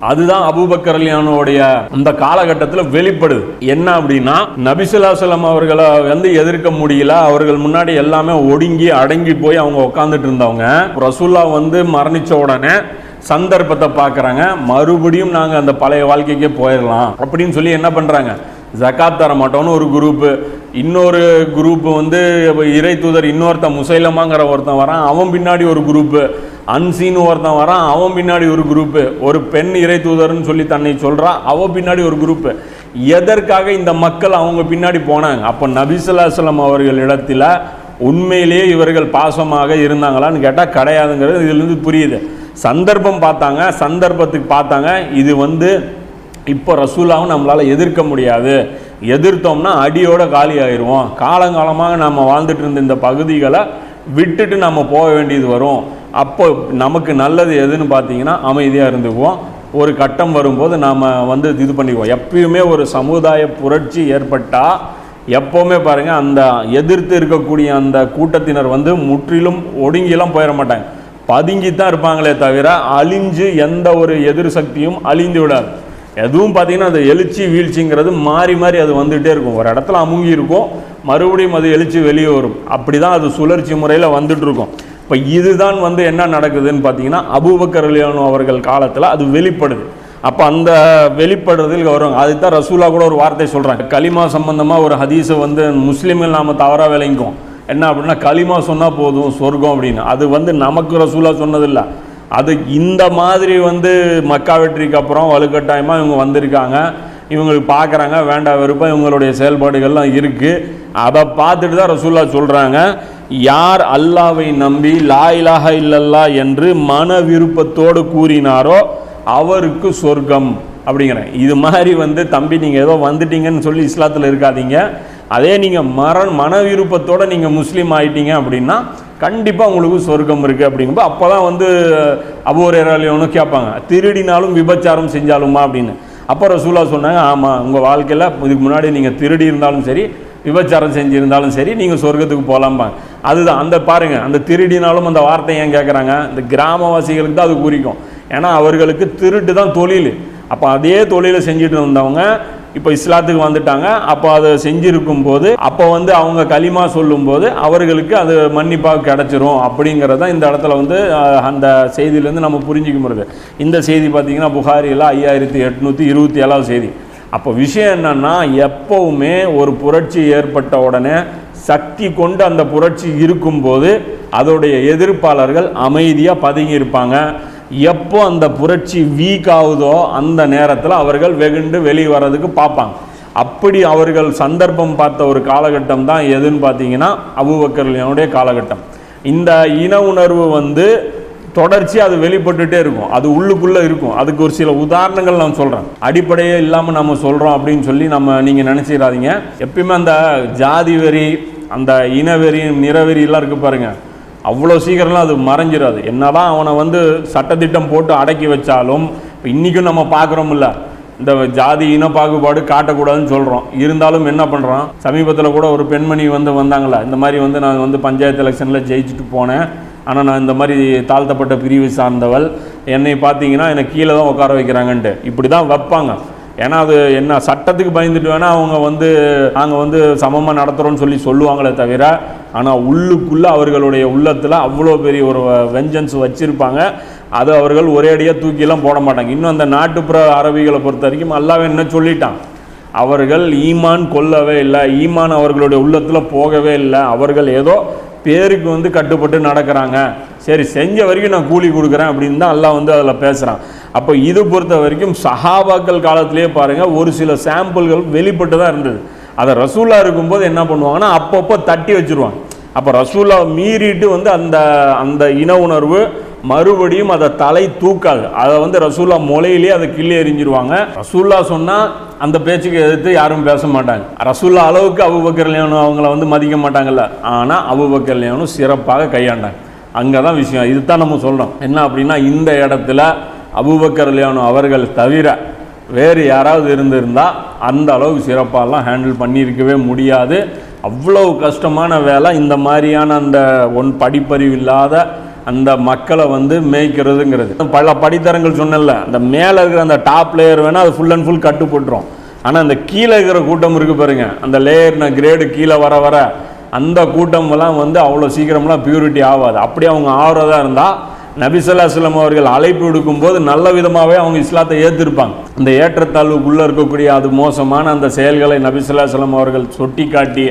அதுதான் அபூபக்கர் ரலியல்லாஹுடைய அந்த காலகட்டத்தில் வெளிப்படுது. என்ன அப்படின்னா, நபி ஸல்லல்லாஹு அலைஹி வஸல்லம் அவர்களை எதிர்க்க முடியல. அவர்கள் முன்னாடி எல்லாமே ஒடுங்கி அடங்கி போய் அவங்க உட்காந்துட்டு இருந்தவங்க ரசூலுல்லாஹ் மரணிச்ச உடனே சந்தர்ப்பத்தை பார்க்குறாங்க. மறுபடியும் நாங்கள் அந்த பழைய வாழ்க்கைக்கே போயிடலாம் அப்படின்னு சொல்லி என்ன பண்ணுறாங்க, ஜகாத் தர மாட்டோம்னு ஒரு குரூப்பு, இன்னொரு குரூப்பு இறை தூதர் இன்னொருத்தன் முசைலமாங்கிற ஒருத்தன் வரான், அவன் பின்னாடி ஒரு குரூப்பு, அன்சீன் ஒருத்தன் வரான், அவன் பின்னாடி ஒரு குரூப்பு, ஒரு பெண் இறை தூதர்னு சொல்லி தன்னை சொல்கிறான், அவன் பின்னாடி ஒரு குரூப்பு. எதற்காக இந்த மக்கள் அவங்க பின்னாடி போனாங்க? அப்போ நபி ஸல்லல்லாஹு அலைஹி வஸல்லம் அவர்கள் இடத்துல உண்மையிலேயே இவர்கள் பாசமாக இருந்தாங்களான்னு கேட்டால் கிடையாதுங்கிறது இதுலேருந்து புரியுது. சந்தர்ப்பம் பார்த்தாங்க, சந்தர்ப்பத்துக்கு பார்த்தாங்க, இது இப்போ ரசூலாவும் நம்மளால் எதிர்க்க முடியாது, எதிர்த்தோம்னா அடியோட காலி ஆயிடுவோம், காலங்காலமாக நம்ம வாழ்ந்துட்டு இருந்த இந்த பகுதிகளை விட்டுட்டு நம்ம போக வேண்டியது வரும். அப்போ நமக்கு நல்லது எதுன்னு பார்த்தீங்கன்னா அமைதியாக இருந்துக்குவோம். ஒரு கட்டம் வரும்போது நாம் இது பண்ணிக்குவோம். எப்பயுமே ஒரு சமுதாய புரட்சி ஏற்பட்டால் எப்போவுமே பாருங்கள், அந்த எதிர்த்து இருக்கக்கூடிய அந்த கூட்டத்தினர் முற்றிலும் ஒடுங்கிலாம் போயிட மாட்டாங்க, பதுங்கித்தான் இருப்பாங்களே தவிர அழிஞ்சு எந்த ஒரு எதிர் சக்தியும் அழிந்து விடாது. எதுவும் பார்த்தீங்கன்னா அந்த எழுச்சி வீழ்ச்சிங்கிறது மாறி மாறி அது வந்துகிட்டே இருக்கும். ஒரு இடத்துல அமுங்கி இருக்கும், மறுபடியும் அது எழுச்சி வெளியே வரும். அப்படி தான் அது சுழற்சி முறையில் வந்துட்டு இருக்கும். இப்போ இதுதான் என்ன நடக்குதுன்னு பார்த்தீங்கன்னா, அபூபக்கர் ரலியல்லாஹு அவர்கள் காலத்தில் அது வெளிப்படுது. அப்போ அந்த வெளிப்படுறதில் வரும். அதுதான் ரசூலா கூட ஒரு வார்த்தை சொல்கிறாங்க, கலிமா சம்பந்தமாக ஒரு ஹதீஸை முஸ்லீம்கள் நாம் தவறாக விளங்கிக்குவோம். என்ன அப்படின்னா, கலிமா சொன்னால் போதும் சொர்க்கம் அப்படின்னு. அது நமக்கு ரசூலா சொன்னதில்லை, அது இந்த மாதிரி மக்கா வெற்றிக்கு அப்புறம் வலுக்கட்டாயமாக இவங்க வந்திருக்காங்க, இவங்களுக்கு பார்க்குறாங்க, வேண்டாம் வெறுப்பாக இவங்களுடைய செயல்பாடுகள்லாம் இருக்குது. அதை பார்த்துட்டு தான் ரசூல்லா சொல்கிறாங்க, யார் அல்லாவை நம்பி லா இலாஹ இல்லல்லாஹ் என்று மன விருப்பத்தோடு கூறினாரோ அவருக்கு சொர்க்கம் அப்படிங்கிறேன். இது மாதிரி தம்பி நீங்கள் ஏதோ வந்துட்டீங்கன்னு சொல்லி இஸ்லாத்தில் இருக்காதீங்க. அதே நீங்கள் மன விருப்பத்தோடு நீங்கள் முஸ்லீம் ஆகிட்டீங்க அப்படின்னா கண்டிப்பாக உங்களுக்கு சொர்க்கம் இருக்குது அப்படிங்கும்போது அப்போ தான் அபூ ஹுரைரா ரலியல்லாஹு கேட்பாங்க, திருடினாலும் விபச்சாரம் செஞ்சாலுமா அப்படின்னு. அப்போ ரசூலா சொன்னாங்க, ஆமாம், உங்கள் வாழ்க்கையில் இதுக்கு முன்னாடி நீங்கள் திருடி இருந்தாலும் சரி, விபச்சாரம் செஞ்சுருந்தாலும் சரி, நீங்கள் சொர்க்கத்துக்கு போகலாம்பாங்க. அதுதான் அந்த பாருங்கள், அந்த திருடினாலும் அந்த வார்த்தை ஏன் கேட்குறாங்க, இந்த கிராமவாசிகளுக்கு தான் அது குறிக்கும். ஏன்னா அவர்களுக்கு திருட்டு தான் தொழில். அப்போ அதே தொழிலை செஞ்சுட்டு வந்தவங்க இப்போ இஸ்லாத்துக்கு வந்துட்டாங்க. அப்போ அதை செஞ்சுருக்கும் போது அப்போ அவங்க களிமா சொல்லும்போது அவர்களுக்கு அது மன்னிப்பாக கிடச்சிரும் அப்படிங்கிறது தான் இந்த இடத்துல அந்த செய்தியிலேருந்து நம்ம புரிஞ்சிக்க முடியுது. இந்த செய்தி பார்த்திங்கன்னா புகாரியில் 5827 செய்தி. அப்போ விஷயம் என்னன்னா, எப்போவுமே ஒரு புரட்சி ஏற்பட்ட உடனே சக்தி கொண்டு அந்த புரட்சி இருக்கும்போது அதோடைய எதிர்ப்பாளர்கள் அமைதியாக பதுங்கி இருப்பாங்க. எப்போ அந்த புரட்சி வீக் ஆகுதோ அந்த நேரத்தில் அவர்கள் வெகுண்டு வெளியே வர்றதுக்கு பார்ப்பாங்க. அப்படி அவர்கள் சந்தர்ப்பம் பார்த்த ஒரு காலகட்டம் தான் எதுன்னு பார்த்தீங்கன்னா அபூபக்கர் ரலியல்லாஹுடைய காலகட்டம். இந்த இன உணர்வு தொடர்ச்சி அது வெளிப்பட்டுட்டே இருக்கும், அது உள்ளுக்குள்ளே இருக்கும். அதுக்கு ஒரு சில உதாரணங்கள் நான் சொல்கிறேன், அடிப்படையே இல்லாமல் நம்ம சொல்கிறோம் அப்படின்னு சொல்லி நீங்கள் நினச்சிடாதீங்க. எப்பயுமே அந்த ஜாதி வெறி, அந்த இனவெறி, நிறவெறியெல்லாம் இருக்குது பாருங்கள், அவ்வளோ சீக்கிரம்லாம் அது மறைஞ்சிடாது. என்னதான் அவனை சட்டத்திட்டம் போட்டு அடக்கி வச்சாலும் இப்போ இன்றைக்கும் நம்ம பார்க்குறோம்ல, இந்த ஜாதி இன பாகுபாடு காட்டக்கூடாதுன்னு சொல்கிறோம். இருந்தாலும் என்ன பண்ணுறோம், சமீபத்தில் கூட ஒரு பெண்மணி வந்தாங்களா, இந்த மாதிரி நான் பஞ்சாயத்து எலெக்ஷனில் ஜெயிச்சுட்டு போனேன், ஆனால் நான் இந்த மாதிரி தாழ்த்தப்பட்ட பிரிவை சார்ந்தவள், என்னை பார்த்தீங்கன்னா என்னை கீழே தான் உட்கார வைக்கிறாங்கன்ட்டு இப்படி தான் வைப்பாங்க. ஏன்னா அது என்ன சட்டத்துக்கு பயந்துட்டு வேணால் அவங்க நாங்கள் சமமாக நடத்துகிறோன்னு சொல்லி சொல்லுவாங்களே தவிர, ஆனால் உள்ளுக்குள்ளே அவர்களுடைய உள்ளத்தில் அவ்வளோ பெரிய ஒரு வெஞ்சன்ஸ் வச்சுருப்பாங்க. அது அவர்கள் ஒரேடியாக தூக்கிலாம் போட மாட்டாங்க. இன்னும் அந்த நாட்டுப்புற அரபிகளை பொறுத்த வரைக்கும் அல்லாஹ் என்ன சொல்லிட்டான், அவர்கள் ஈமான் கொள்ளவே இல்லை, ஈமான் அவர்களுடைய உள்ளத்தில் போகவே இல்லை, அவர்கள் ஏதோ பேருக்கு கட்டுப்பட்டு நடக்கிறாங்க, சரி செஞ்ச வரைக்கும் நான் கூலி கொடுக்குறேன் அப்படின்னு தான் அல்லாஹ் அதில் பேசுகிறான். அப்போ இது பொறுத்த வரைக்கும் சஹாபாக்கள் காலத்திலே பாருங்கள் ஒரு சில சாம்பிள்கள் வெளிப்பட்டு தான் இருந்தது. அதை ரசூலா இருக்கும்போது என்ன பண்ணுவாங்கன்னா அப்பப்போ தட்டி வச்சுருவாங்க. அப்போ ரசூலா மீறிட்டு அந்த அந்த இன உணர்வு மறுபடியும் அதை தலை தூக்காது. அதை ரசூலா மொழியிலே அதை கிள்ளி எறிஞ்சிருவாங்க. ரசூல்லா சொன்னால் அந்த பேச்சுக்கு எதிர்த்து யாரும் பேச மாட்டாங்க. ரசூல்லா அளவுக்கு அபூபக்கர் ரலியல்லாஹு அவங்கள மதிக்க மாட்டாங்கல்ல, ஆனால் அபூபக்கர் ரலியல்லாஹு சிறப்பாக கையாண்டாங்க. அங்கே தான் விஷயம். இதுதான் நம்ம சொல்கிறோம். என்ன அப்படின்னா, இந்த இடத்துல அபூபக்கர் ரலியல்லாஹு அவர்கள் தவிர வேறு யாராவது இருந்திருந்தால் அந்த அளவுக்கு சிறப்பாலாம் ஹேண்டில் பண்ணியிருக்கவே முடியாது. அவ்வளோ கஷ்டமான வேலை. இந்த மாதிரியான அந்த படிப்பறிவு இல்லாத அந்த மக்களை வந்து மேய்க்கிறதுங்கிறது. பல படித்தரங்கள் சொன்னல, அந்த மேலே இருக்கிற அந்த டாப் லேயர் வேணால் அது ஃபுல் அண்ட் ஃபுல் கட்டுப்பட்டுரும். ஆனால் அந்த கீழே இருக்கிற கூட்டம் இருக்குது பாருங்க, அந்த லேயர் கிரேடு கீழே வர வர அந்த கூட்டம்லாம் வந்து அவ்வளோ சீக்கிரம்லாம் பியூரிட்டி ஆகாது. அப்படி அவங்க ஆகிறதா இருந்தால் நபி ஸல்லல்லாஹு அலைஹி வஸல்லம் அவர்கள் அழைப்பு விடுக்கும்போது நல்ல விதமாகவே அவங்க இஸ்லாத்தை ஏற்றிருப்பாங்க. அந்த ஏற்றத்தாழ்வுக்குள்ளே இருக்கக்கூடிய அது மோசமான அந்த செயல்களை நபி ஸல்லல்லாஹு அலைஹி வஸல்லம் அவர்கள் சுட்டி காட்டி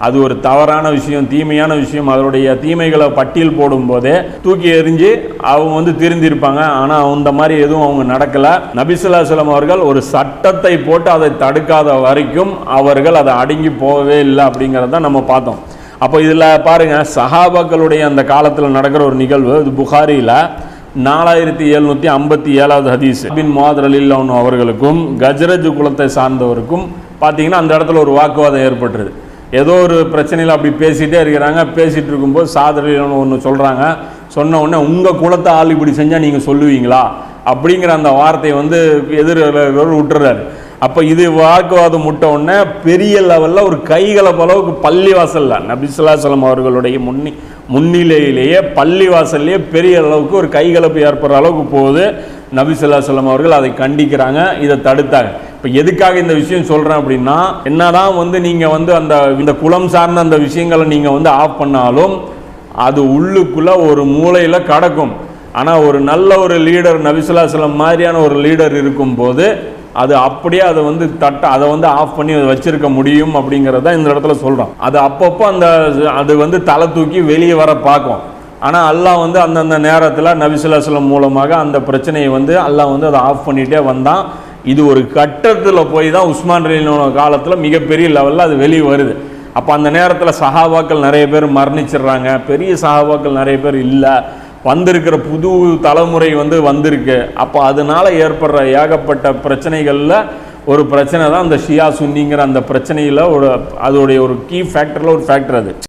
அது ஒரு தவறான விஷயம், தீமையான விஷயம், அதனுடைய தீமைகளை பட்டியல் போடும்போதே தூக்கி எறிஞ்சு அவங்க வந்து திருந்திருப்பாங்க. ஆனால் அந்த மாதிரி எதுவும் அவங்க நடக்கலை. நபி ஸல்லல்லாஹு அலைஹி வஸல்லம் அவர்கள் ஒரு சட்டத்தை போட்டு அதை தடுக்காத வரைக்கும் அவர்கள் அதை அடங்கி போகவே இல்லை அப்படிங்கிறத நம்ம பார்த்தோம். அப்போ இதில் பாருங்கள், சஹாபாக்களுடைய அந்த காலத்தில் நடக்கிற ஒரு நிகழ்வு. இது புகாரியில் 4757 ஹதீஸ். பின் முஆத் ரலியல்லாஹு அன்ஹு அவர்களுக்கும் கஜ்ரஜ் குலத்தை சார்ந்தவருக்கும் பார்த்தீங்கன்னா அந்த இடத்துல ஒரு வாக்குவாதம் ஏற்பட்டுருது. ஏதோ ஒரு பிரச்சனையில் அப்படி பேசிகிட்டே இருக்கிறாங்க. பேசிகிட்டு இருக்கும்போது சாதனைன்னு ஒன்று சொல்கிறாங்க. சொன்ன உடனே உங்கள் குலத்தை ஆள் இப்படி செஞ்சால் நீங்கள் சொல்லுவீங்களா அப்படிங்கிற அந்த வார்த்தையை வந்து எதிர்வர் விட்டுறாரு. அப்போ இது வாக்குவாதம் முட்ட உடனே பெரிய லெவலில் ஒரு கைகளப்பு அளவுக்கு பள்ளிவாசலில் நபி ஸல்லல்லாஹு அலைஹி வஸல்லம் அவர்களுடைய முன்னிலையிலேயே பள்ளிவாசல்லையே பெரிய அளவுக்கு ஒரு கைகலப்பு ஏற்படுற அளவுக்கு போகுது. நபி ஸல்லல்லாஹு அலைஹி வஸல்லம் அவர்கள் அதை கண்டிக்கிறாங்க, இதை தடுத்தாங்க. இப்போ எதுக்காக இந்த விஷயம் சொல்கிறேன் அப்படின்னா, என்னதான் வந்து நீங்கள் வந்து இந்த குலம் சார்ந்த அந்த விஷயங்களை நீங்கள் வந்து ஆஃப் பண்ணாலும் அது உள்ளுக்குள்ளே ஒரு மூலையில் கடக்கும். ஆனால் ஒரு நல்ல ஒரு லீடர் நபி ஸல்லல்லாஹு அலைஹி வஸல்லம் மாதிரியான ஒரு லீடர் இருக்கும்போது அது அப்படியே அதை வந்து அதை வந்து ஆஃப் பண்ணி அதை வச்சிருக்க முடியும் அப்படிங்கிறத இந்த இடத்துல சொல்கிறோம். அது அப்பப்போ அது வந்து தலை தூக்கி வெளியே வர பார்க்கும். ஆனால் அல்லாஹ் வந்து அந்தந்த நேரத்தில் நபி ஸல்லல்லாஹு அலைஹி வஸல்லம் மூலமாக அந்த பிரச்சனையை வந்து அல்லாஹ் வந்து அதை ஆஃப் பண்ணிகிட்டே வந்தான். இது ஒரு கட்டத்தில் போய் தான் உஸ்மான் ரலியல்லாஹு காலத்தில் மிகப்பெரிய லெவலில் அது வெளியே வருது. அப்போ அந்த நேரத்தில் சஹாபாக்கள் நிறைய பேர் மரணிச்சிடுறாங்க, பெரிய சஹாபாக்கள் நிறைய பேர் இல்லை, வந்திருக்கிற புது தலைமுறை வந்து வந்திருக்கு. அப்போ அதனால் ஏற்படுற ஏகப்பட்ட பிரச்சனைகளில் ஒரு பிரச்சனை தான் அந்த ஷியா சுன்னிங்கிற அந்த பிரச்சனையில் அதோடைய ஒரு கீ ஃபேக்டரில் ஒரு ஃபேக்டர் அது.